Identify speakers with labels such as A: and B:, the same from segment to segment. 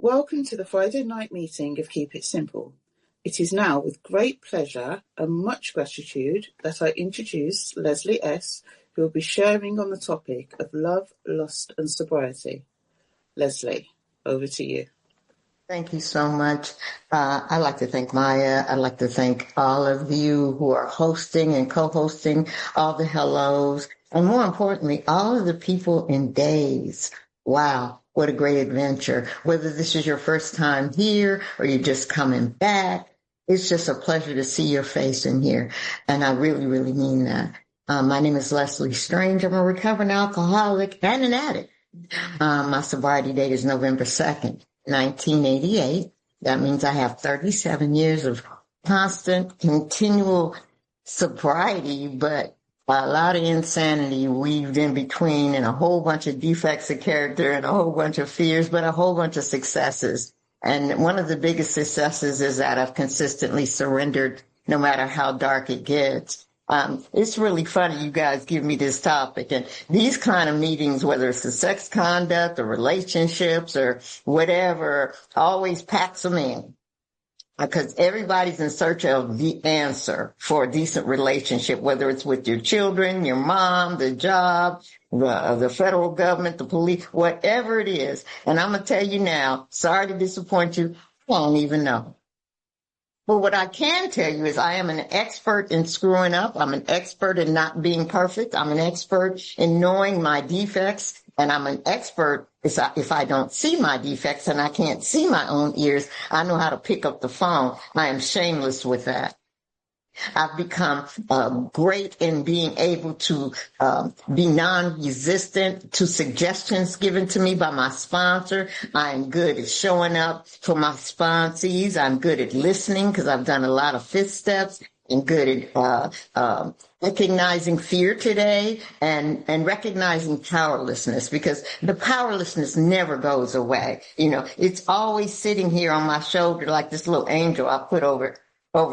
A: Welcome to the Friday night meeting of Keep It Simple. It is now with great pleasure and much gratitude that I introduce Leslie S., who will be sharing on the topic of love, lust and sobriety. Leslie, over to you.
B: Thank you so much. I'd like to thank Maya. I'd like to thank all of you who are hosting and co-hosting, all the hellos, and more importantly, all of the people in days. Wow, what a great adventure. Whether this is your first time here or you're just coming back, it's just a pleasure to see your face in here. And I really, really mean that. My name is Leslie Strange. I'm a recovering alcoholic and an addict. My sobriety date is November 2nd. 1988. That means I have 37 years of constant, continual sobriety, but a lot of insanity weaved in between and a whole bunch of defects of character and a whole bunch of fears, but a whole bunch of successes. And one of the biggest successes is that I've consistently surrendered no matter how dark it gets. It's really funny you guys give me this topic, and these kind of meetings, whether it's the sex conduct or relationships or whatever, always packs them in because everybody's in search of the answer for a decent relationship, whether it's with your children, your mom, the job, the federal government, the police, whatever it is. And I'm going to tell you now, sorry to disappoint you, I don't even know. But what I can tell you is I am an expert in screwing up. I'm an expert in not being perfect. I'm an expert in knowing my defects. And I'm an expert if I don't see my defects and I can't see my own ears, I know how to pick up the phone. I am shameless with that. I've become great in being able to be non-resistant to suggestions given to me by my sponsor. I'm good at showing up for my sponsees. I'm good at listening because I've done a lot of fifth steps and good at recognizing fear today and recognizing powerlessness, because the powerlessness never goes away. You know, it's always sitting here on my shoulder like this little angel I put over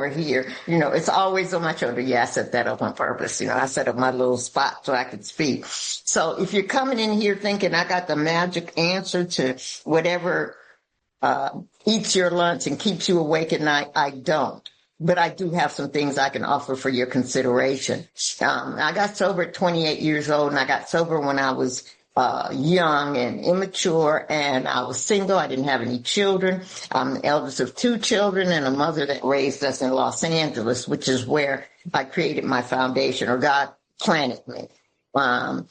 B: here. You know, it's always on my shoulder. Yeah, I set that up on purpose. You know, I set up my little spot so I could speak. So if you're coming in here thinking I got the magic answer to whatever eats your lunch and keeps you awake at night, I don't. But I do have some things I can offer for your consideration. I got sober at 28 years old, and I got sober when I was young and immature, and I was single. I didn't have any children. I'm the eldest of two children and a mother that raised us in Los Angeles, which is where I created my foundation, or God planted me. And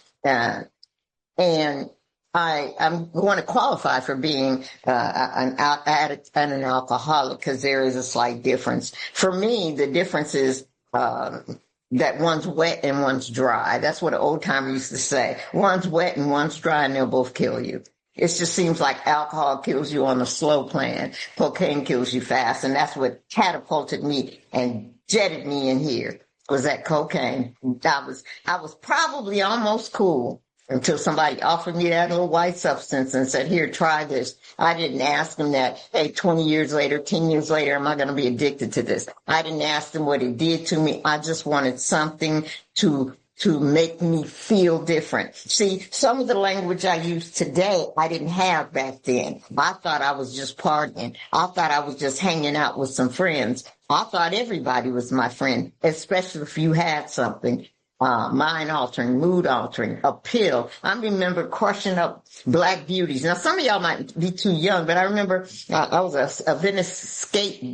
B: I'm going to qualify for being an addict and an alcoholic because there is a slight difference. For me, the difference is that one's wet and one's dry. That's what an old timer used to say. One's wet and one's dry, and they'll both kill you. It just seems like alcohol kills you on a slow plan. Cocaine kills you fast, and that's what catapulted me and jetted me in here, was that cocaine. I was probably almost cool until somebody offered me that little white substance and said, here, try this. I didn't ask them that, hey, 20 years later, 10 years later, am I going to be addicted to this? I didn't ask them what it did to me. I just wanted something to make me feel different. See, some of the language I use today, I didn't have back then. I thought I was just partying. I thought I was just hanging out with some friends. I thought everybody was my friend, especially if you had something. Mind altering, mood altering, a pill. I remember crushing up black beauties. Now, some of y'all might be too young, but I remember I was a Venice skate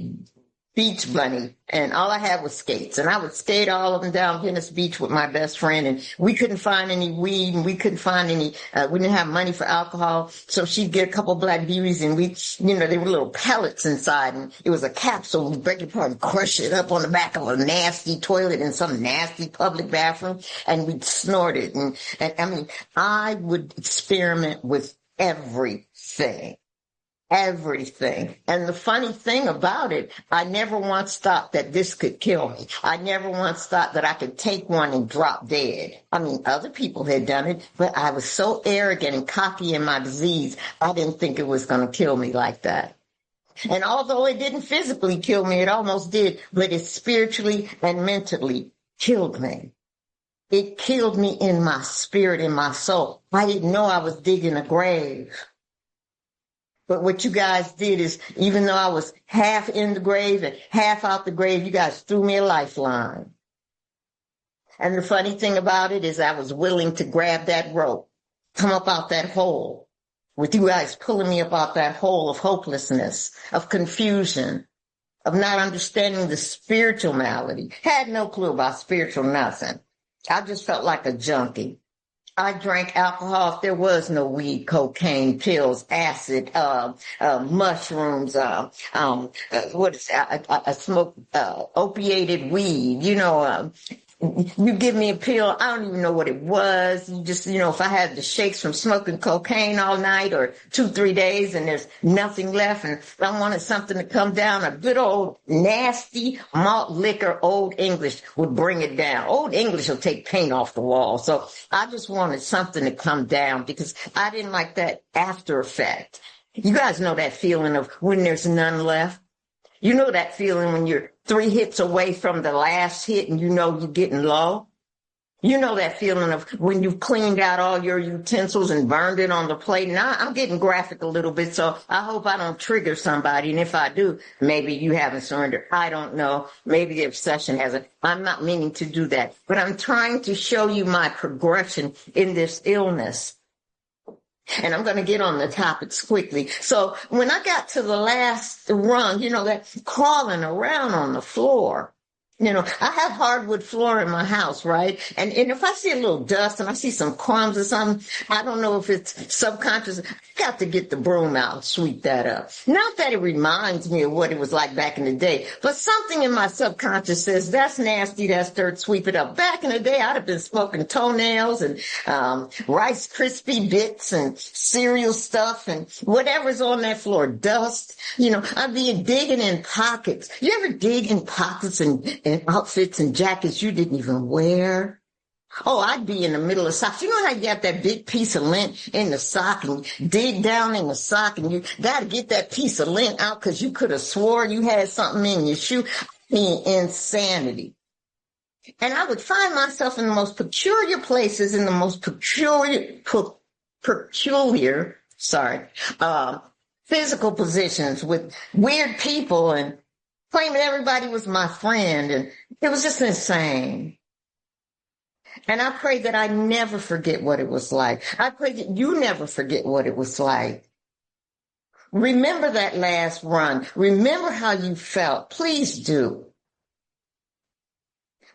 B: beach bunny, and all I had was skates, and I would skate all of them down Venice Beach with my best friend, and we couldn't find any weed, and we couldn't find any, we didn't have money for alcohol, so she'd get a couple black beauties, and we, you know, they were little pellets inside, and it was a capsule, we'd break it apart and crush it up on the back of a nasty toilet in some nasty public bathroom, and we'd snort it, and I mean, I would experiment with everything. And the funny thing about it, I never once thought that this could kill me. I never once thought that I could take one and drop dead. I mean, other people had done it, but I was so arrogant and cocky in my disease, I didn't think it was going to kill me like that. And although it didn't physically kill me, it almost did, but it spiritually and mentally killed me. It killed me in my spirit, in my soul. I didn't know I was digging a grave. But what you guys did is, even though I was half in the grave and half out the grave, you guys threw me a lifeline. And the funny thing about it is I was willing to grab that rope, come up out that hole, with you guys pulling me up out that hole of hopelessness, of confusion, of not understanding the spiritual malady. Had no clue about spiritual nothing. I just felt like a junkie. I drank alcohol if there was no weed, cocaine, pills, acid, mushrooms, what is that? I smoked opiated weed, you give me a pill, I don't even know what it was. You just, if I had the shakes from smoking cocaine all night or 2-3 days and there's nothing left and I wanted something to come down, a good old nasty malt liquor, Old English would bring it down. Old English will take paint off the wall. So I just wanted something to come down because I didn't like that after effect. You guys know that feeling of when there's none left. You know that feeling when you're 3 hits away from the last hit and you know you're getting low? You know that feeling of when you've cleaned out all your utensils and burned it on the plate. Now I'm getting graphic a little bit, so I hope I don't trigger somebody. And if I do, maybe you haven't surrendered. I don't know. Maybe the obsession hasn't. I'm not meaning to do that. But I'm trying to show you my progression in this illness. And I'm going to get on the topics quickly. So when I got to the last rung, that crawling around on the floor, I have hardwood floor in my house, right? And if I see a little dust and I see some crumbs or something, I don't know if it's subconscious. I got to get the broom out and sweep that up. Not that it reminds me of what it was like back in the day, but something in my subconscious says, that's nasty, that's dirt, sweep it up. Back in the day, I'd have been smoking toenails and Rice Krispie bits and cereal stuff and whatever's on that floor, dust. I'd be digging in pockets. You ever dig in pockets and outfits and jackets you didn't even wear? Oh, I'd be in the middle of socks. You know how you got that big piece of lint in the sock and dig down in the sock and you got to get that piece of lint out because you could have swore you had something in your shoe. I mean, insanity. And I would find myself in the most peculiar places, in the most peculiar, physical positions with weird people and claiming everybody was my friend. And it was just insane. And I pray that I never forget what it was like. I pray that you never forget what it was like. Remember that last run. Remember how you felt. Please do.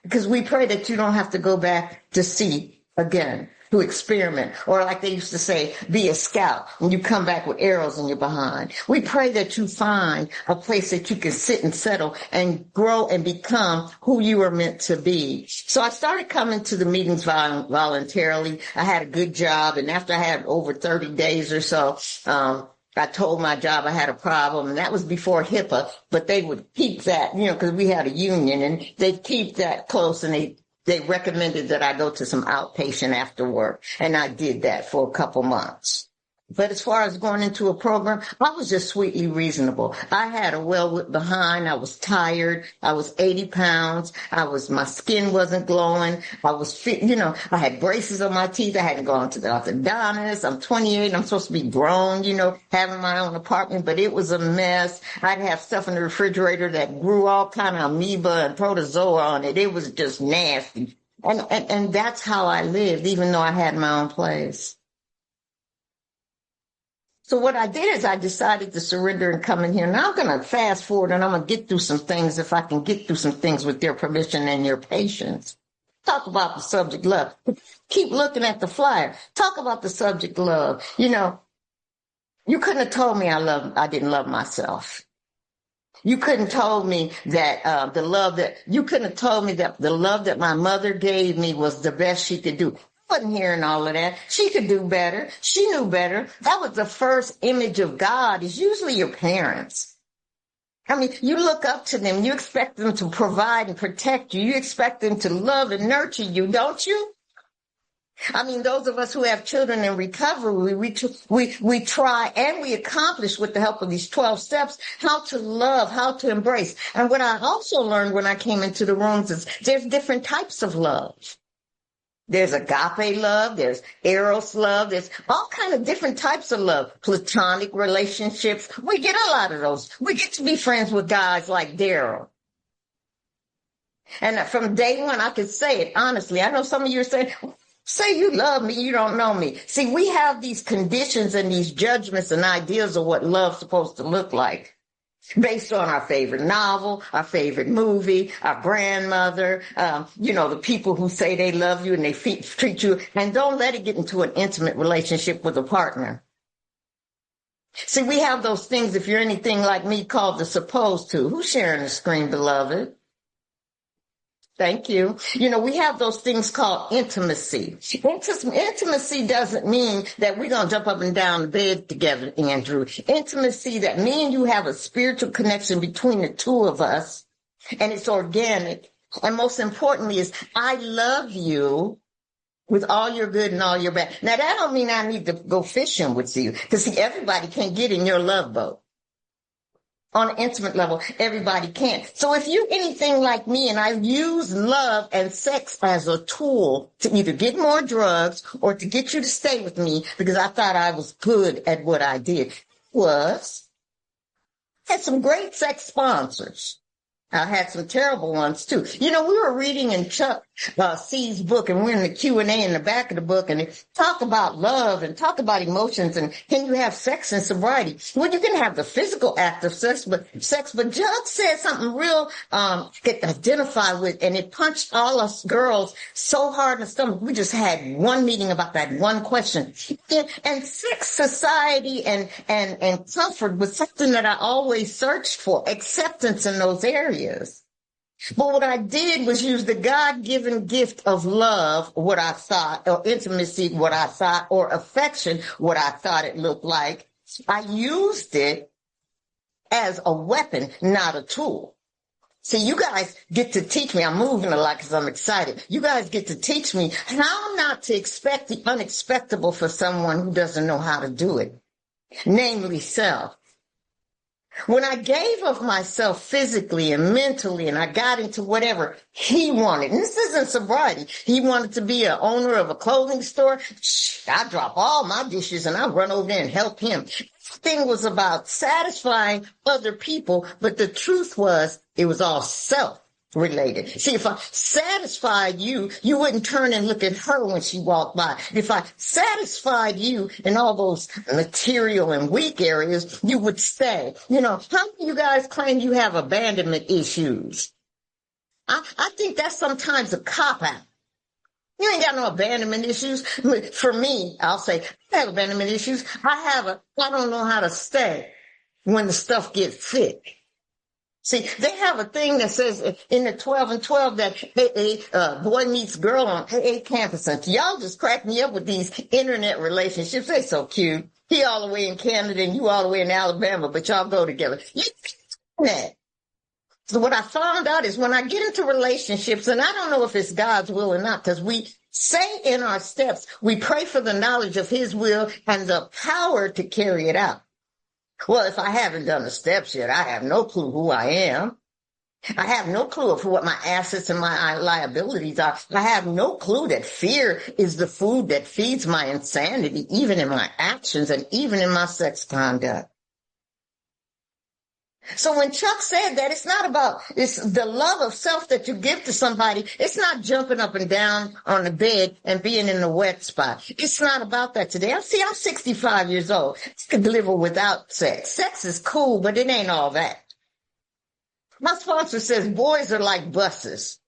B: Because we pray that you don't have to go back to see again, to experiment, or like they used to say, be a scout when you come back with arrows in your behind. We pray that you find a place that you can sit and settle and grow and become who you are meant to be. So I started coming to the meetings voluntarily. I had a good job, and after I had over 30 days or so, I told my job I had a problem, and that was before HIPAA, but they would keep that, because we had a union, and they'd keep that close, and they recommended that I go to some outpatient after work, and I did that for a couple months. But as far as going into a program, I was just sweetly reasonable. I had a well behind. I was tired. I was 80 pounds. My skin wasn't glowing. I was fit, I had braces on my teeth. I hadn't gone to the orthodontist. I'm 28. I'm supposed to be grown, having my own apartment, but it was a mess. I'd have stuff in the refrigerator that grew all kind of amoeba and protozoa on it. It was just nasty. And that's how I lived, even though I had my own place. So what I did is I decided to surrender and come in here. Now I'm going to fast forward and I'm going to get through some things, if I can get through some things with their permission and your patience. Talk about the subject love. Keep looking at the flyer. Talk about the subject love. You couldn't have told me I didn't love myself. You couldn't have told me that you couldn't have told me that the love that my mother gave me was the best she could do. Wasn't hearing all of that. She could do better. She knew better. That was the first image of God, is usually your parents. I mean, you look up to them. You expect them to provide and protect you. You expect them to love and nurture you, don't you? I mean, those of us who have children in recovery, we try and we accomplish with the help of these 12 steps how to love, how to embrace. And what I also learned when I came into the rooms is there's different types of love. There's agape love, there's eros love, there's all kind of different types of love. Platonic relationships. We get a lot of those. We get to be friends with guys like Daryl. And from day one, I could say it honestly. I know some of you are saying, say you love me, you don't know me. See, we have these conditions and these judgments and ideas of what love's supposed to look like, based on our favorite novel, our favorite movie, our grandmother, the people who say they love you and they treat you. And don't let it get into an intimate relationship with a partner. See, we have those things, if you're anything like me, called the supposed to. Who's sharing the screen, beloved? Thank you. We have those things called intimacy. Intimacy doesn't mean that we're going to jump up and down the bed together, Andrew. Intimacy, that me and you have a spiritual connection between the two of us, and it's organic. And most importantly is, I love you with all your good and all your bad. Now, that don't mean I need to go fishing with you, because see, everybody can't get in your love boat. On an intimate level, everybody can. So if you're anything like me, and I use love and sex as a tool to either get more drugs or to get you to stay with me because I thought I was good at what I did, had some great sex sponsors. I had some terrible ones too. We were reading in Chuck C's book, and we're in the Q&A in the back of the book, and they talk about love and talk about emotions and can you have sex in sobriety? Well, you can have the physical act of sex, but Chuck said something real get identified with, and it punched all us girls so hard in the stomach. We just had one meeting about that one question. And sex, society, and comfort was something that I always searched for, acceptance in those areas. But what I did was use the God-given gift of love, what I thought, or intimacy, what I thought, or affection, what I thought it looked like. I used it as a weapon, not a tool. See, you guys get to teach me. I'm moving a lot because I'm excited. You guys get to teach me how not to expect the unexpectable for someone who doesn't know how to do it, namely self. When I gave of myself physically and mentally, and I got into whatever he wanted, and this isn't sobriety, he wanted to be an owner of a clothing store, I drop all my dishes and I run over there and help him. This thing was about satisfying other people, but the truth was, it was all self-related. See, if I satisfied you, you wouldn't turn and look at her when she walked by. If I satisfied you in all those material and weak areas, you would stay. How many of you guys claim you have abandonment issues? I think that's sometimes a cop-out. You ain't got no abandonment issues. For me, I'll say, I have abandonment issues. I don't know how to stay when the stuff gets thick. See, they have a thing that says in the 12 and 12 that boy meets girl on AA campus. And y'all just crack me up with these internet relationships. They're so cute. He all the way in Canada and you all the way in Alabama, but y'all go together. So what I found out is when I get into relationships, and I don't know if it's God's will or not, because we say in our steps, we pray for the knowledge of his will and the power to carry it out. Well, if I haven't done the steps yet, I have no clue who I am. I have no clue of what my assets and my liabilities are. I have no clue that fear is the food that feeds my insanity, even in my actions and even in my sex conduct. So when Chuck said that, it's the love of self that you give to somebody. It's not jumping up and down on the bed and being in the wet spot. It's not about that today. I'm 65 years old. I could live without sex. Sex is cool, but it ain't all that. My sponsor says boys are like buses.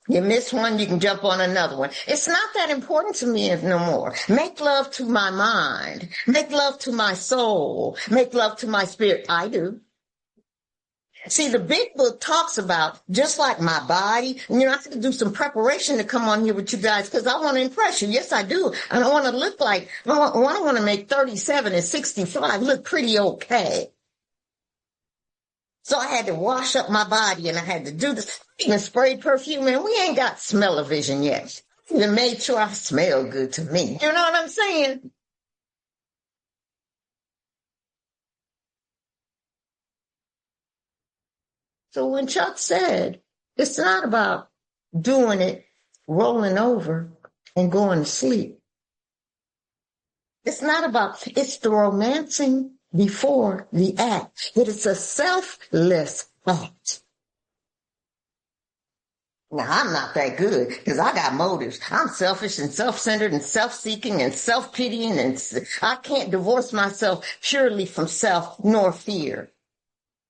B: You miss one, you can jump on another one. It's not that important to me no more. Make love to my mind. Make love to my soul. Make love to my spirit. I do. See, the big book talks about, just like my body, I have to do some preparation to come on here with you guys because I want to impress you. Yes, I do. I don't want to look like, I want to make 37 and 65 look pretty okay. So I had to wash up my body and I had to do this. I even sprayed perfume and we ain't got smell-o-vision yet. I even made sure I smell good to me. You know what I'm saying? So when Chuck said, it's not about doing it, rolling over, and going to sleep. It's not about, it's the romancing before the act. It is a selfless act. Now, I'm not that good because I got motives. I'm selfish and self-centered and self-seeking and self-pitying, and I can't divorce myself purely from self nor fear.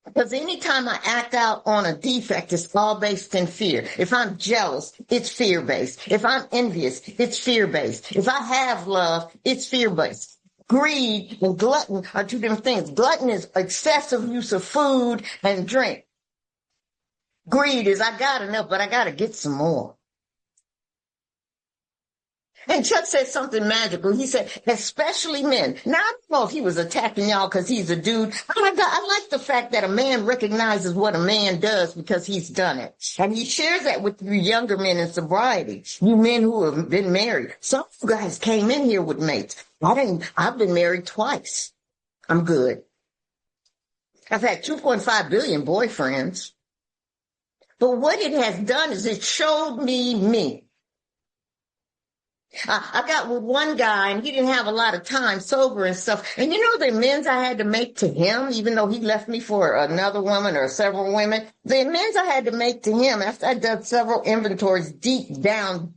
B: Because anytime I act out on a defect, it's all based in fear. If I'm jealous, it's fear-based. If I'm envious, it's fear-based. If I have love, it's fear-based. Greed and glutton are two different things. Glutton is excessive use of food and drink. Greed is I got enough, but I got to get some more. And Chuck said something magical. He said, especially men. Now, I don't know if he was attacking y'all because he's a dude. I like the fact that a man recognizes what a man does because he's done it. And he shares that with you younger men in sobriety, you men who have been married. Some of you guys came in here with mates. I've been married twice. I'm good. I've had 2.5 billion boyfriends. But what it has done is it showed me. I got with one guy, and he didn't have a lot of time sober and stuff. And you know the amends I had to make to him, even though he left me for another woman or several women, the amends I had to make to him after I'd done several inventories, deep down,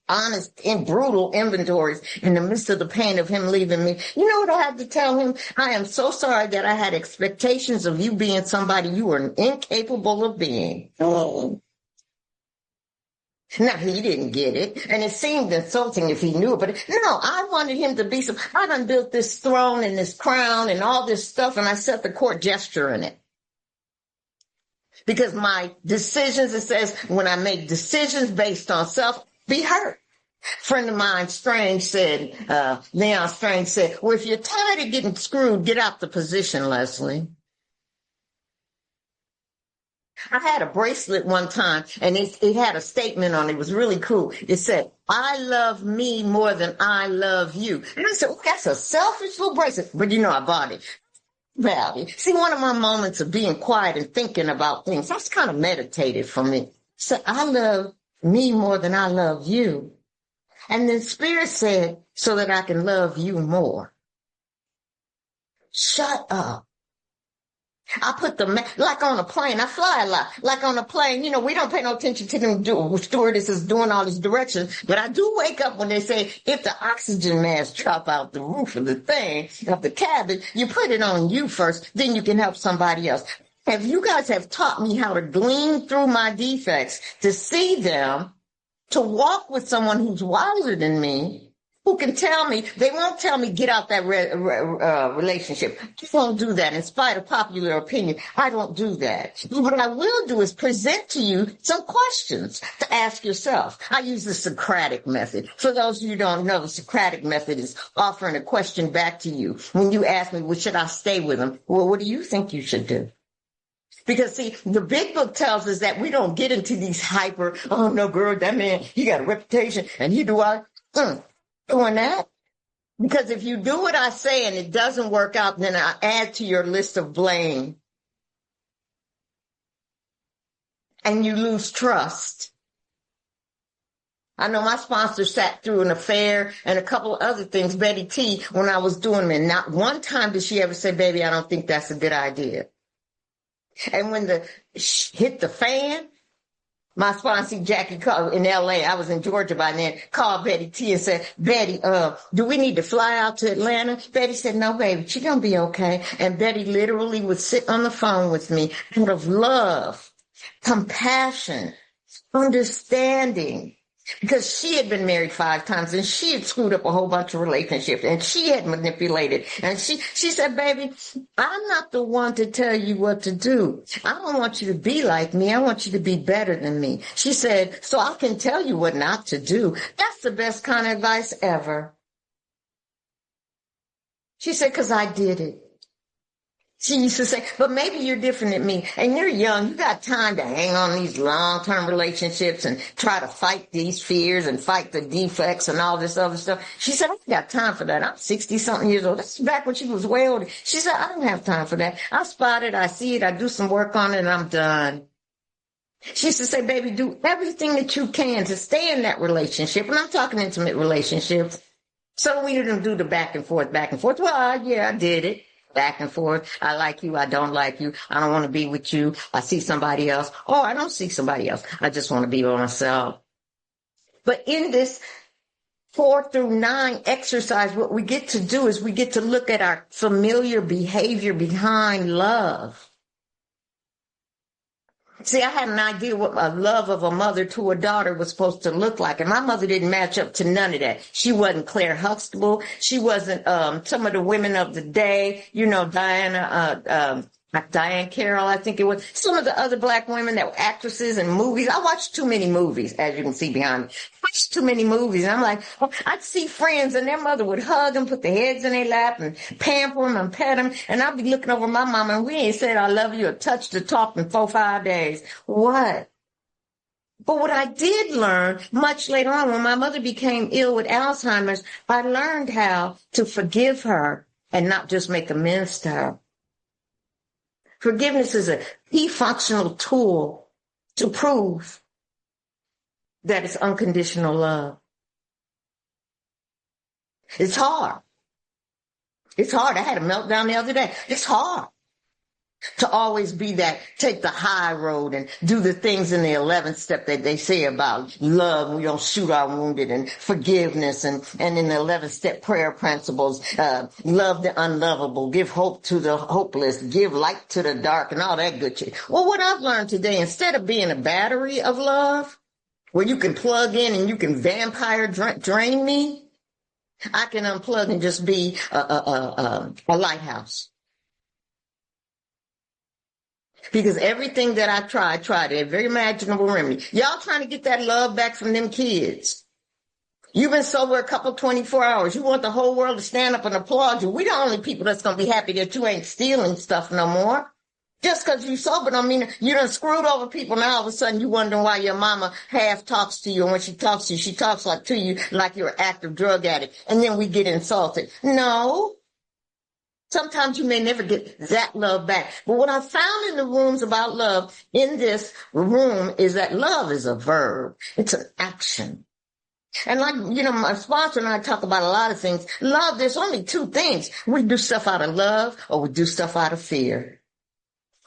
B: honest and brutal inventories in the midst of the pain of him leaving me. You know what I had to tell him? I am so sorry that I had expectations of you being somebody you were incapable of being. Oh. Now, he didn't get it, and it seemed insulting if he knew it, but no, I wanted him to be I done built this throne and this crown and all this stuff, and I set the court gesture in it. Because my decisions, it says, when I make decisions based on self, be hurt. Friend of mine, Leon Strange said, well, if you're tired of getting screwed, get out the position, Leslie. I had a bracelet one time, and it had a statement on it. It was really cool. It said, I love me more than I love you. And I said, oh, that's a selfish little bracelet. But you know, I bought it. Value. See, one of my moments of being quiet and thinking about things, that's kind of meditative for me. So I love me more than I love you. And then Spirit said, so that I can love you more. Shut up. I put like on a plane, I fly a lot. Like on a plane, you know, we don't pay no attention to them stewardesses doing all these directions. But I do wake up when they say, if the oxygen mask drop out the roof of the thing, of the cabin, you put it on you first, then you can help somebody else. If you guys have taught me how to glean through my defects, to see them, to walk with someone who's wiser than me, who can tell me, they won't tell me get out that relationship. I won't do that in spite of popular opinion. I don't do that. What I will do is present to you some questions to ask yourself. I use the Socratic method. For those of you who don't know, the Socratic method is offering a question back to you. When you ask me, well, should I stay with him? Well, what do you think you should do? Because, see, the big book tells us that we don't get into these hyper, oh, no, girl, that man, he got a reputation, and he do all doing that. Because if you do what I say and it doesn't work out, then I add to your list of blame. And you lose trust. I know my sponsor sat through an affair and a couple of other things, Betty T, when I was doing them. And not one time did she ever say, baby, I don't think that's a good idea. And when the hit the fan, my sponsor, Jackie, called in L.A., I was in Georgia by then, called Betty T and said, Betty, do we need to fly out to Atlanta? Betty said, no, baby, she's going to be okay. And Betty literally would sit on the phone with me out of love, compassion, understanding. Because she had been married 5 times and she had screwed up a whole bunch of relationships and she had manipulated. And she said, baby, I'm not the one to tell you what to do. I don't want you to be like me. I want you to be better than me. She said, so I can tell you what not to do. That's the best kind of advice ever. She said, because I did it. She used to say, but maybe you're different than me and you're young. You got time to hang on these long-term relationships and try to fight these fears and fight the defects and all this other stuff. She said, I ain't got time for that. I'm 60-something years old. This is back when she was way older. She said, I don't have time for that. I spot it. I see it. I do some work on it and I'm done. She used to say, baby, do everything that you can to stay in that relationship. And I'm talking intimate relationships. So we didn't do the back and forth, back and forth. Well, yeah, I did it. Back and forth. I like you. I don't like you. I don't want to be with you. I see somebody else. Oh, I don't see somebody else. I just want to be by myself. But in this 4 through 9 exercise, what we get to do is we get to look at our familiar behavior behind love. See, I had an idea what a love of a mother to a daughter was supposed to look like. And my mother didn't match up to none of that. She wasn't Claire Huxtable. She wasn't some of the women of the day, Diane Carroll, I think it was. Some of the other black women that were actresses in movies. I watched too many movies, as you can see behind me. I watched too many movies. And I'm like, I'd see friends and their mother would hug them, put their heads in their lap and pamper them and pet them. And I'd be looking over my mama and we ain't said I love you or touched or talked in 4-5 days. What? But what I did learn much later on, when my mother became ill with Alzheimer's, I learned how to forgive her and not just make amends to her. Forgiveness is a key functional tool to prove that it's unconditional love. It's hard. It's hard. I had a meltdown the other day. It's hard to always be that, take the high road and do the things in the 11th step that they say about love. We don't shoot our wounded, and forgiveness. And in the 11th step prayer principles, love the unlovable, give hope to the hopeless, give light to the dark, and all that good shit. Well, what I've learned today, instead of being a battery of love where you can plug in and you can vampire drain me, I can unplug and just be a lighthouse. Because everything that I tried every imaginable remedy. Y'all trying to get that love back from them kids. You've been sober a couple 24 hours. You want the whole world to stand up and applaud you. We the only people that's going to be happy that you ain't stealing stuff no more. Just because you sober don't mean you done screwed over people. Now all of a sudden you wondering why your mama half talks to you. And when she talks to you, she talks like to you like you're an active drug addict. And then we get insulted. No. Sometimes you may never get that love back. But what I found in the rooms about love in this room is that love is a verb. It's an action. And like, my sponsor and I talk about a lot of things. Love, there's only 2 things. We do stuff out of love or we do stuff out of fear.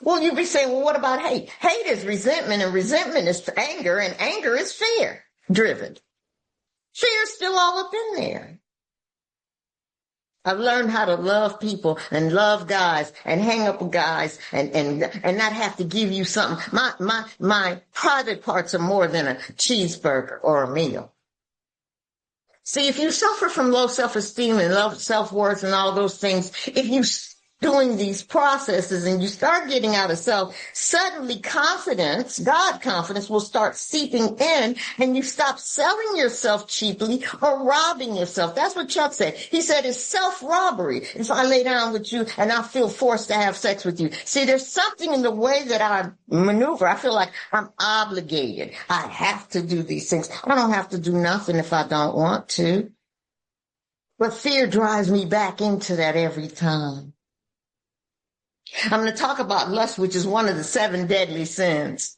B: Well, you'd be saying, well, what about hate? Hate is resentment, and resentment is anger, and anger is fear-driven. Fear is still all up in there. I've learned how to love people and love guys and hang up with guys and not have to give you something. My private parts are more than a cheeseburger or a meal. See, if you suffer from low self-esteem and low self-worth and all those things, if you doing these processes and you start getting out of self, suddenly confidence, God confidence, will start seeping in, and you stop selling yourself cheaply or robbing yourself. That's what Chuck said. He said it's self-robbery if I lay down with you and I feel forced to have sex with you. See, there's something in the way that I maneuver. I feel like I'm obligated. I have to do these things. I don't have to do nothing if I don't want to. But fear drives me back into that every time. I'm going to talk about lust, which is one of the 7 deadly sins.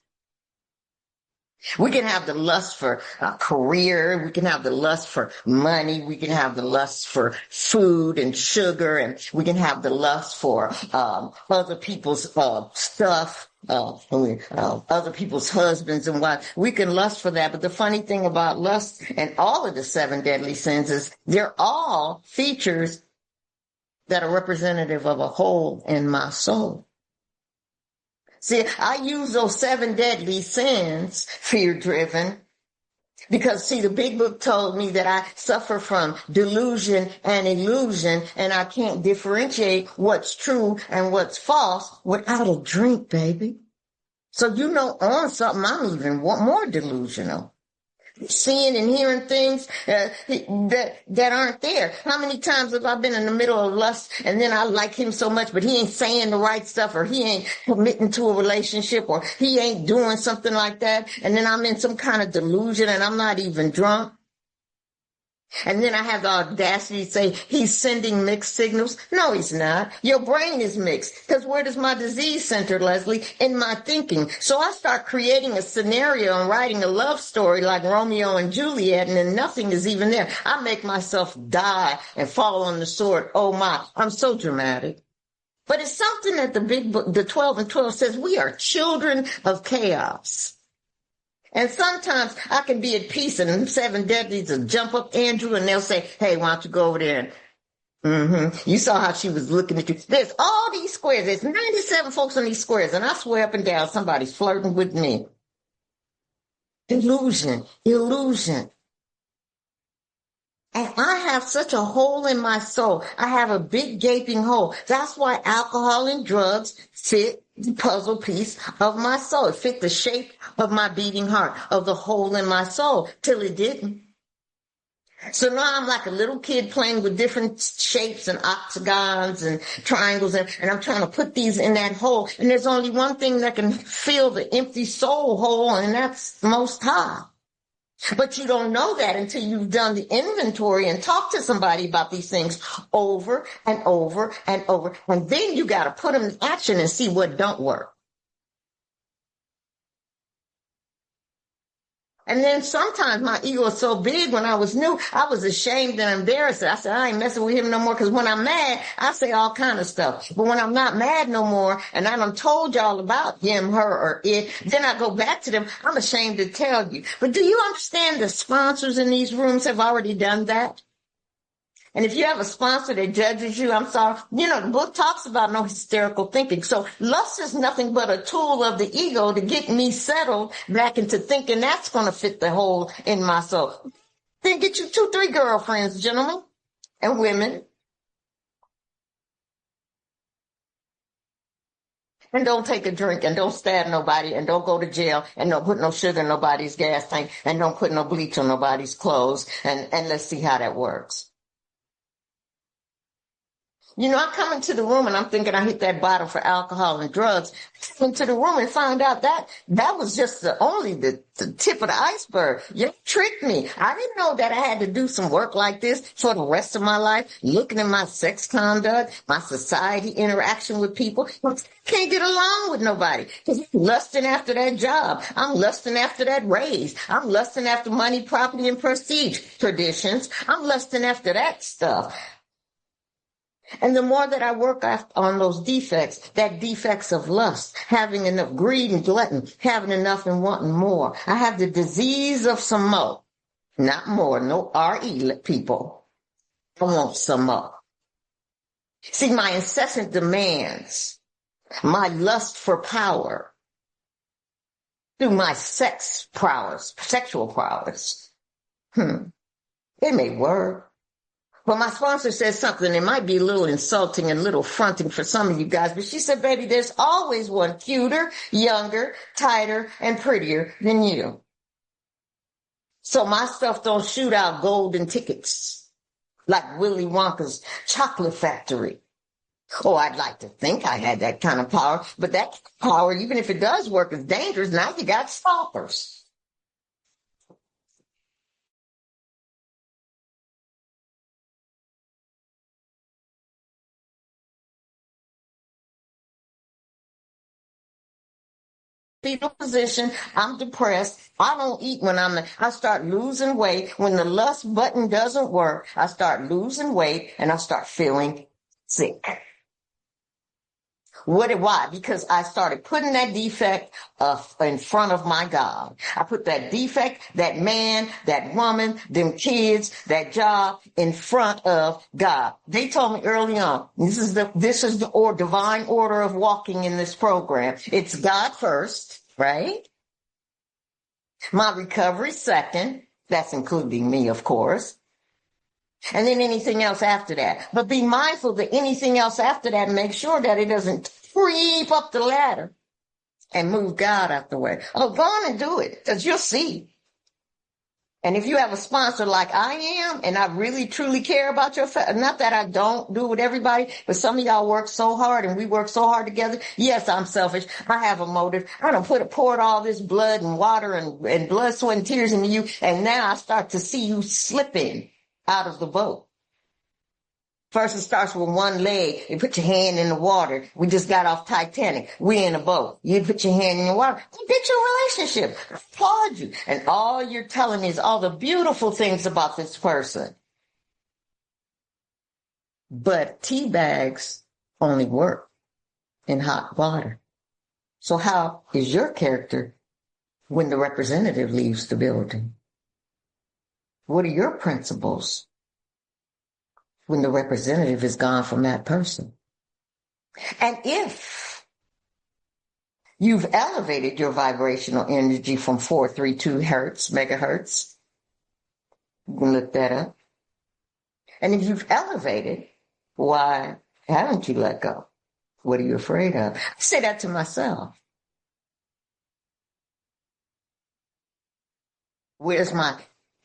B: We can have the lust for a career. We can have the lust for money. We can have the lust for food and sugar. And we can have the lust for other people's stuff, other people's husbands and wives. We can lust for that. But the funny thing about lust and all of the 7 deadly sins is they're all features that are representative of a hole in my soul. See, I use those 7 deadly sins, fear-driven, because, see, the big book told me that I suffer from delusion and illusion, and I can't differentiate what's true and what's false without a drink, baby. So on something, I'm even more delusional. Seeing and hearing things that aren't there. How many times have I been in the middle of lust and then I like him so much, but he ain't saying the right stuff, or he ain't committing to a relationship, or he ain't doing something like that, and then I'm in some kind of delusion and I'm not even drunk? And then I have the audacity to say he's sending mixed signals. No, he's not. Your brain is mixed. Because where does my disease center, Leslie? In my thinking. So I start creating a scenario and writing a love story like Romeo and Juliet, and then nothing is even there. I make myself die and fall on the sword. Oh my, I'm so dramatic. But it's something that the big book, the 12 and 12 says, we are children of chaos. And sometimes I can be at peace and 7 deadlies will jump up Andrew and they'll say, hey, why don't you go over there? You saw how she was looking at you. There's all these squares. There's 97 folks on these squares. And I swear up and down, somebody's flirting with me. Illusion. And I have such a hole in my soul. I have a big gaping hole. That's why alcohol and drugs fit the puzzle piece of my soul. It fit the shape of my beating heart, of the hole in my soul, till it didn't. So now I'm like a little kid playing with different shapes and octagons and triangles, and I'm trying to put these in that hole. And there's only one thing that can fill the empty soul hole, and that's Most High. But you don't know that until you've done the inventory and talked to somebody about these things over and over and over. And then you got to put them in action and see what don't work. And then sometimes my ego was so big when I was new, I was ashamed and embarrassed. I said, I ain't messing with him no more, because when I'm mad, I say all kind of stuff. But when I'm not mad no more, and I done told y'all about him, her, or it, then I go back to them, I'm ashamed to tell you. But do you understand the sponsors in these rooms have already done that? And if you have a sponsor that judges you, I'm sorry. You know, the book talks about no hysterical thinking. So lust is nothing but a tool of the ego to get me settled back into thinking that's going to fit the hole in my soul. Then get you 2, 3 girlfriends, gentlemen and women. And don't take a drink, and don't stab nobody, and don't go to jail, and don't put no sugar in nobody's gas tank, and don't put no bleach on nobody's clothes. And let's see how that works. You know, I come into the room and I'm thinking I hit that bottle for alcohol and drugs. I come into the room and found out that was just the tip of the iceberg. You tricked me. I didn't know that I had to do some work like this for the rest of my life, looking at my sex conduct, my society interaction with people. I can't get along with nobody because I'm lusting after that job. I'm lusting after that raise. I'm lusting after money, property, and prestige traditions. I'm lusting after that stuff. And the more that I work on those defects, that defects of lust, having enough greed and glutton, having enough and wanting more. I have the disease of some more, not more, no R-E people. I want some more. See, my incessant demands, my lust for power, through my sexual prowess, it may work. Well, my sponsor says something, it might be a little insulting and a little fronting for some of you guys, but she said, baby, there's always one cuter, younger, tighter, and prettier than you. So my stuff don't shoot out golden tickets like Willy Wonka's chocolate factory. Oh, I'd like to think I had that kind of power, but that power, even if it does work, is dangerous. Now you got stalkers. Fetal position, I'm depressed. I don't eat when I start losing weight. When the lust button doesn't work, I start losing weight and I start feeling sick. Why? Because I started putting that defect in front of my God. I put that defect, that man, that woman, them kids, that job in front of God. They told me early on, this is the divine order of walking in this program. It's God first, right? My recovery second. That's including me, of course. And then anything else after that. But be mindful that anything else after that, make sure that it doesn't creep up the ladder and move God out the way. Oh, go on and do it, because you'll see. And if you have a sponsor like I am, and I really truly care about your not that I don't do with everybody, but some of y'all work so hard and we work so hard together. Yes, I'm selfish. I have a motive. I done poured all this blood and water and blood, sweat, and tears into you, and now I start to see you slipping. out of the boat. First, it starts with one leg. You put your hand in the water. We just got off Titanic. We're in a boat. You put your hand in the water. You get your relationship. I applaud you. And all you're telling me is all the beautiful things about this person. But tea bags only work in hot water. So how is your character when the representative leaves the building? What are your principles when the representative is gone from that person? And if you've elevated your vibrational energy from 432 megahertz, you can look that up. And if you've elevated, why haven't you let go? What are you afraid of? I say that to myself. Where's my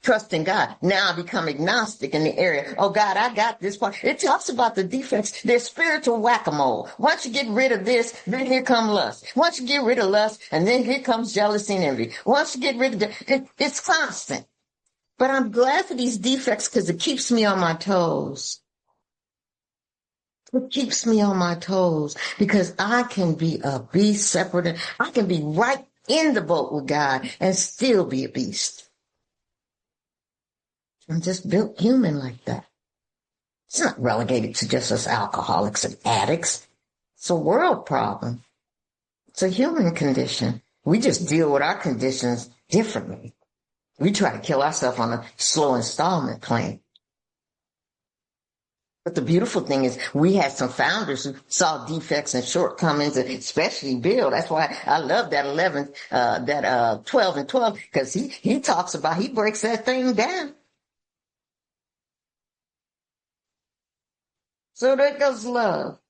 B: trust in God? Now I become agnostic in the area. Oh, God, I got this part. It talks about the defects. They're spiritual whack-a-mole. Once you get rid of this, then here comes lust. Once you get rid of lust, and then here comes jealousy and envy. Once you get rid of it's constant. But I'm glad for these defects because it keeps me on my toes. It keeps me on my toes because I can be a beast separate. I can be right in the boat with God and still be a beast. I'm just built human like that. It's not relegated to just us alcoholics and addicts. It's a world problem. It's a human condition. We just deal with our conditions differently. We try to kill ourselves on a slow installment plan. But the beautiful thing is we had some founders who saw defects and shortcomings, and especially Bill. That's why I love that 12 and 12, because he talks about, he breaks that thing down. So there goes love.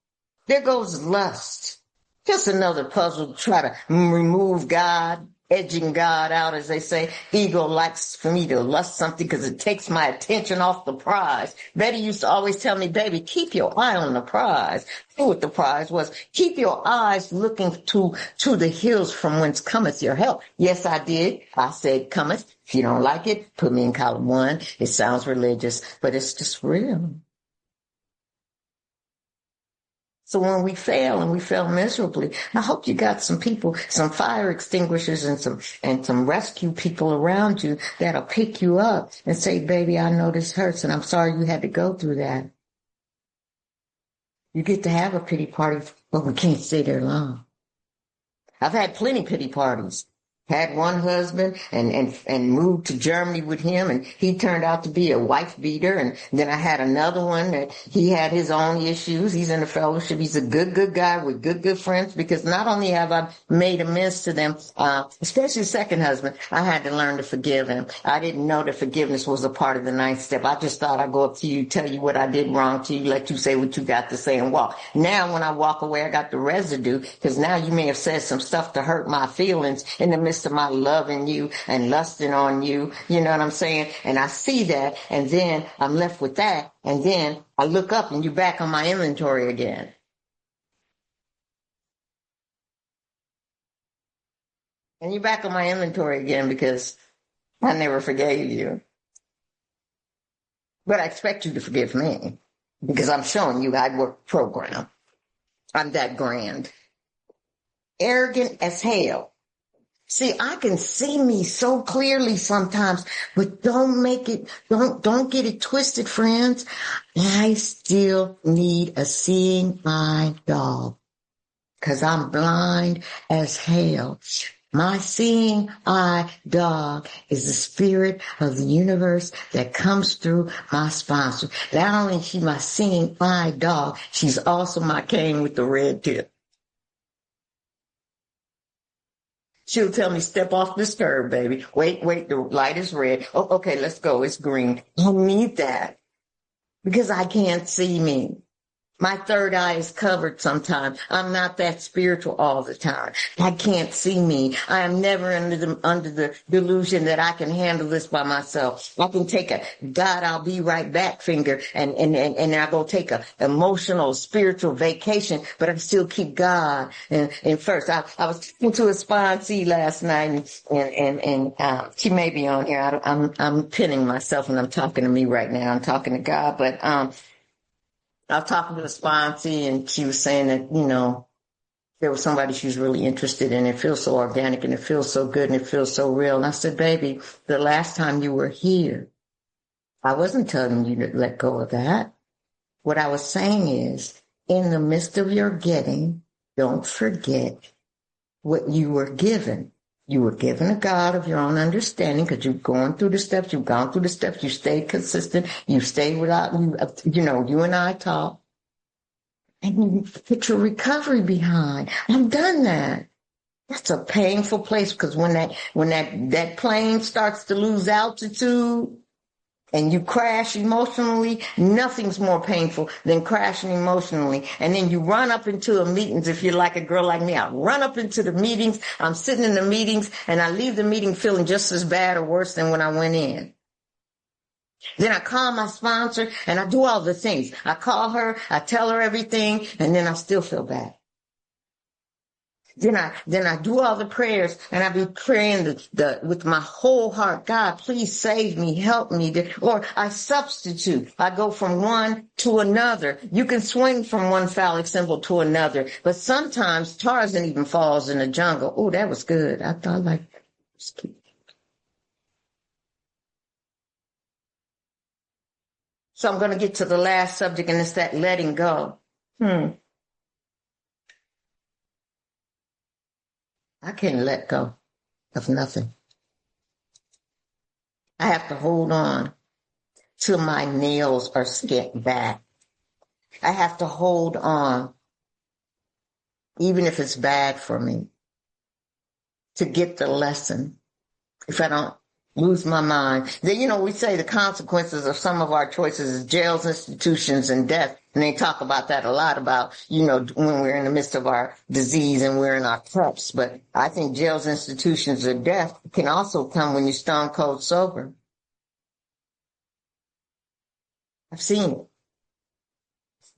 B: There goes lust. Just another puzzle to try to remove God, edging God out, as they say. Ego likes for me to lust something because it takes my attention off the prize. Betty used to always tell me, baby, keep your eye on the prize. I knew what the prize was. Keep your eyes looking to the hills from whence cometh your help. Yes, I did. I said cometh. If you don't like it, put me in column 1. It sounds religious, but it's just real. So when we fail and we fail miserably, I hope you got some people, some fire extinguishers and some rescue people around you that'll pick you up and say, baby, I know this hurts and I'm sorry you had to go through that. You get to have a pity party, but we can't stay there long. I've had plenty pity parties. Had one husband and moved to Germany with him, and he turned out to be a wife beater. And then I had another one that he had his own issues. He's in the fellowship. He's a good guy with good friends, because not only have I made amends to them, especially the second husband, I had to learn to forgive him. I didn't know that forgiveness was a part of the 9th step. I just thought I'd go up to you, tell you what I did wrong to you, let you say what you got to say and walk. Now when I walk away, I got the residue, because now you may have said some stuff to hurt my feelings in the midst of my loving you and lusting on you, you know what I'm saying? And I see that, and then I'm left with that, and then I look up and you're back on my inventory again. And you're back on my inventory again because I never forgave you. But I expect you to forgive me because I'm showing you I work program. I'm that grand. Arrogant as hell. See, I can see me so clearly sometimes, but don't get it twisted, friends. I still need a seeing eye dog, because I'm blind as hell. My seeing eye dog is the spirit of the universe that comes through my sponsor. Not only is she my seeing eye dog, she's also my cane with the red tip. She'll tell me, step off this curb, baby. Wait, the light is red. Oh, okay, let's go. It's green. I need that because I can't see me. My third eye is covered sometimes. I'm not that spiritual all the time. I can't see me. I am never under the delusion that I can handle this by myself. I can take a God, I'll be right back finger and I go take a emotional, spiritual vacation, but I still keep God and first. I was talking to a sponsee last night and she may be on here. I'm pinning myself and I'm talking to me right now. I'm talking to God, but I was talking to a sponsee and she was saying that, there was somebody she's really interested in. It feels so organic and it feels so good and it feels so real. And I said, baby, the last time you were here, I wasn't telling you to let go of that. What I was saying is, in the midst of your getting, don't forget what you were given. You were given a God of your own understanding because you've gone through the steps. You've gone through the steps. You stayed consistent. You stayed without, you and I talk. And you put your recovery behind. I've done that. That's a painful place because when that plane starts to lose altitude and you crash emotionally, nothing's more painful than crashing emotionally. And then you run up into a meetings. If you're like a girl like me, I run up into the meetings. I'm sitting in the meetings and I leave the meeting feeling just as bad or worse than when I went in. Then I call my sponsor and I do all the things. I call her, I tell her everything, and then I still feel bad. Then I do all the prayers and I be praying with my whole heart. God, please save me, help me. Or I substitute. I go from one to another. You can swing from one phallic symbol to another, but sometimes Tarzan even falls in the jungle. Oh, that was good. I thought like that. So I'm going to get to the last subject, and it's that letting go. I can't let go of nothing. I have to hold on till my nails are skinned back. I have to hold on, even if it's bad for me, to get the lesson. If I don't lose my mind. Then, we say the consequences of some of our choices is jails, institutions, and death. And they talk about that a lot about, when we're in the midst of our disease and we're in our cups. But I think jails, institutions, and death can also come when you're stone cold sober. I've seen it.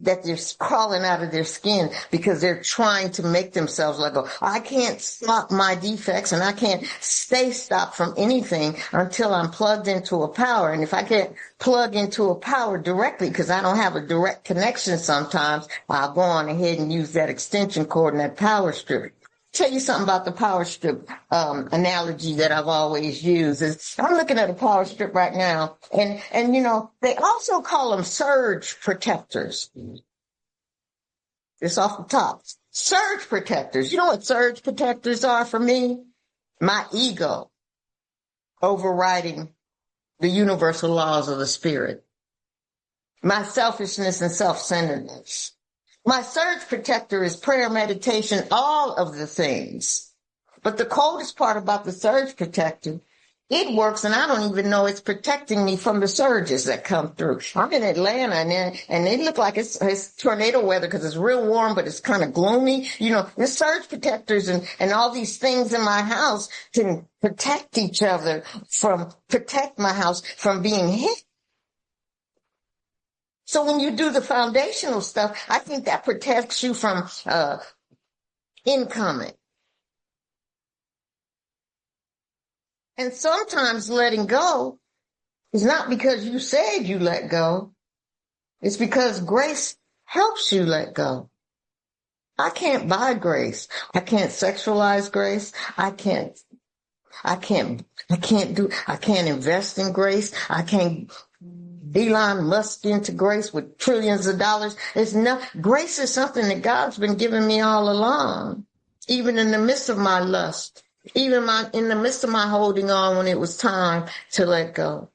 B: That they're crawling out of their skin because they're trying to make themselves let go. I can't stop my defects and I can't stay stopped from anything until I'm plugged into a power. And if I can't plug into a power directly because I don't have a direct connection sometimes, I'll go on ahead and use that extension cord and that power strip. Tell you something about the power strip analogy that I've always used. I'm looking at a power strip right now, and they also call them surge protectors. It's off the top. Surge protectors. You know what surge protectors are for me? My ego overriding the universal laws of the spirit. My selfishness and self-centeredness. My surge protector is prayer, meditation, all of the things. But the coldest part about the surge protector, it works and I don't even know it's protecting me from the surges that come through. I'm in Atlanta and it look like it's tornado weather because it's real warm, but it's kind of gloomy. The surge protectors and all these things in my house can protect each other protect my house from being hit. So when you do the foundational stuff, I think that protects you from incoming. And sometimes letting go is not because you said you let go. It's because grace helps you let go. I can't buy grace. I can't sexualize grace. I can't invest in grace. I can't Elon Musk into grace with trillions of dollars. Grace is something that God's been giving me all along, even in the midst of my lust, even in the midst of my holding on when it was time to let go.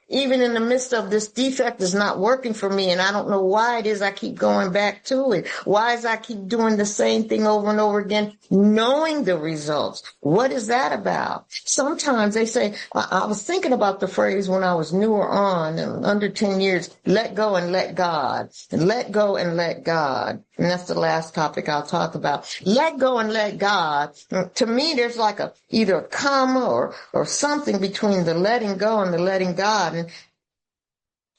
B: even in the midst of this defect is not working for me, and I don't know why it is I keep going back to it. Why is I keep doing the same thing over and over again, knowing the results? What is that about? Sometimes they say, I was thinking about the phrase when I was newer on, under 10 years, let go and let God. And let go and let God. And that's the last topic I'll talk about. Let go and let God. To me, there's like either a comma or something between the letting go and the letting God. And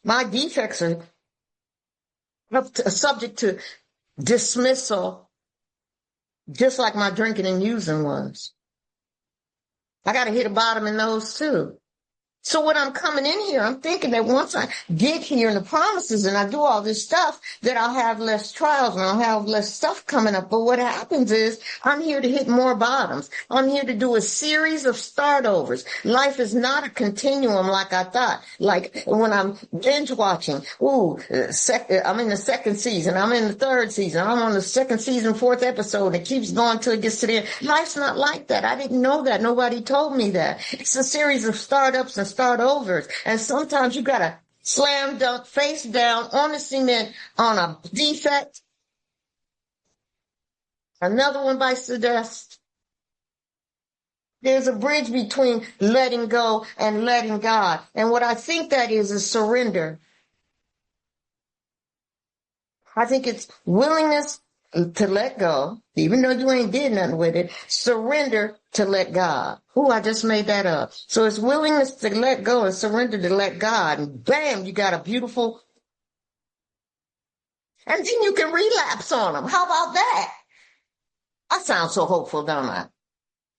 B: my defects are subject to dismissal, just like my drinking and using was. I got to hit a bottom in those too. So when I'm coming in here, I'm thinking that once I get here in the promises and I do all this stuff, that I'll have less trials and I'll have less stuff coming up. But what happens is I'm here to hit more bottoms. I'm here to do a series of startovers. Life is not a continuum like I thought. Like when I'm binge watching, I'm in the second season. I'm in the third season. I'm on the second season, 4th episode. It keeps going till it gets to the end. Life's not like that. I didn't know that. Nobody told me that. It's a series of startups and start overs. And sometimes you got to slam dunk face down on the cement on a defect. Another one bites the dust. There's a bridge between letting go and letting God. And what I think that is surrender. I think it's willingness to let go, even though you ain't did nothing with it. Surrender to let God. Ooh, I just made that up. So it's willingness to let go and surrender to let God. And bam, you got a beautiful. And then you can relapse on them. How about that? I sound so hopeful, don't I?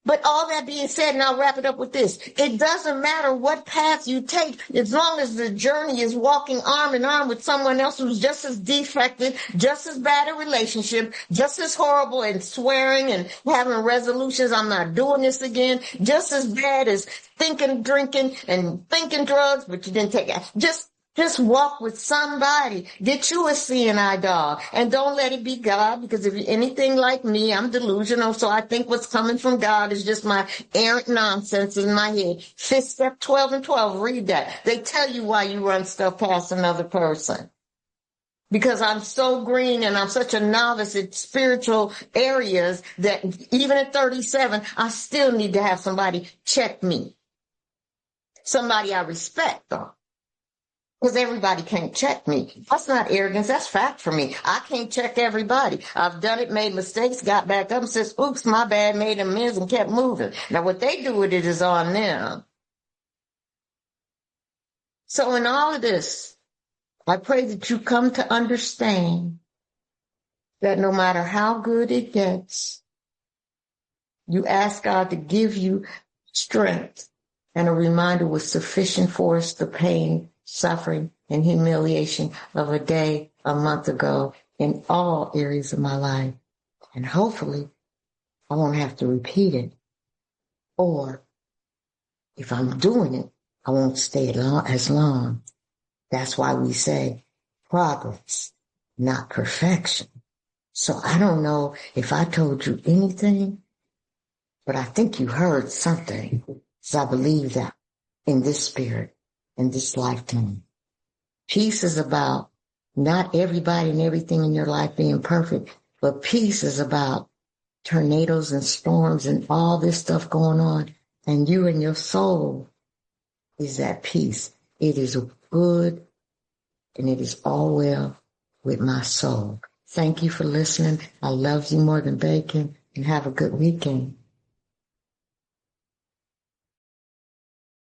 B: But all that being said, and I'll wrap it up with this. It doesn't matter what path you take, as long as the journey is walking arm in arm with someone else who's just as defected, just as bad a relationship, just as horrible and swearing and having resolutions, I'm not doing this again, just as bad as thinking, drinking, and thinking drugs, but you didn't take it. Just walk with somebody. Get you a seeing-eye dog. And don't let it be God, because if you're anything like me, I'm delusional, so I think what's coming from God is just my errant nonsense in my head. 5th step 12 and 12, read that. They tell you why you run stuff past another person. Because I'm so green and I'm such a novice in spiritual areas that even at 37, I still need to have somebody check me. Somebody I respect, though. Because everybody can't check me. That's not arrogance. That's fact for me. I can't check everybody. I've done it, made mistakes, got back up and says, oops, my bad, made amends and kept moving. Now, what they do with it is on them. So in all of this, I pray that you come to understand that no matter how good it gets, you ask God to give you strength and a reminder was sufficient for us the pain, suffering, and humiliation of a day, a month ago in all areas of my life. And hopefully I won't have to repeat it. Or if I'm doing it, I won't stay as long. That's why we say progress, not perfection. So I don't know if I told you anything, but I think you heard something. So I believe that in this spirit, in this lifetime. Peace is about not everybody and everything in your life being perfect, but peace is about tornadoes and storms and all this stuff going on. And you and your soul is at peace. It is good and it is all well with my soul. Thank you for listening. I love you more than bacon, and have a good weekend.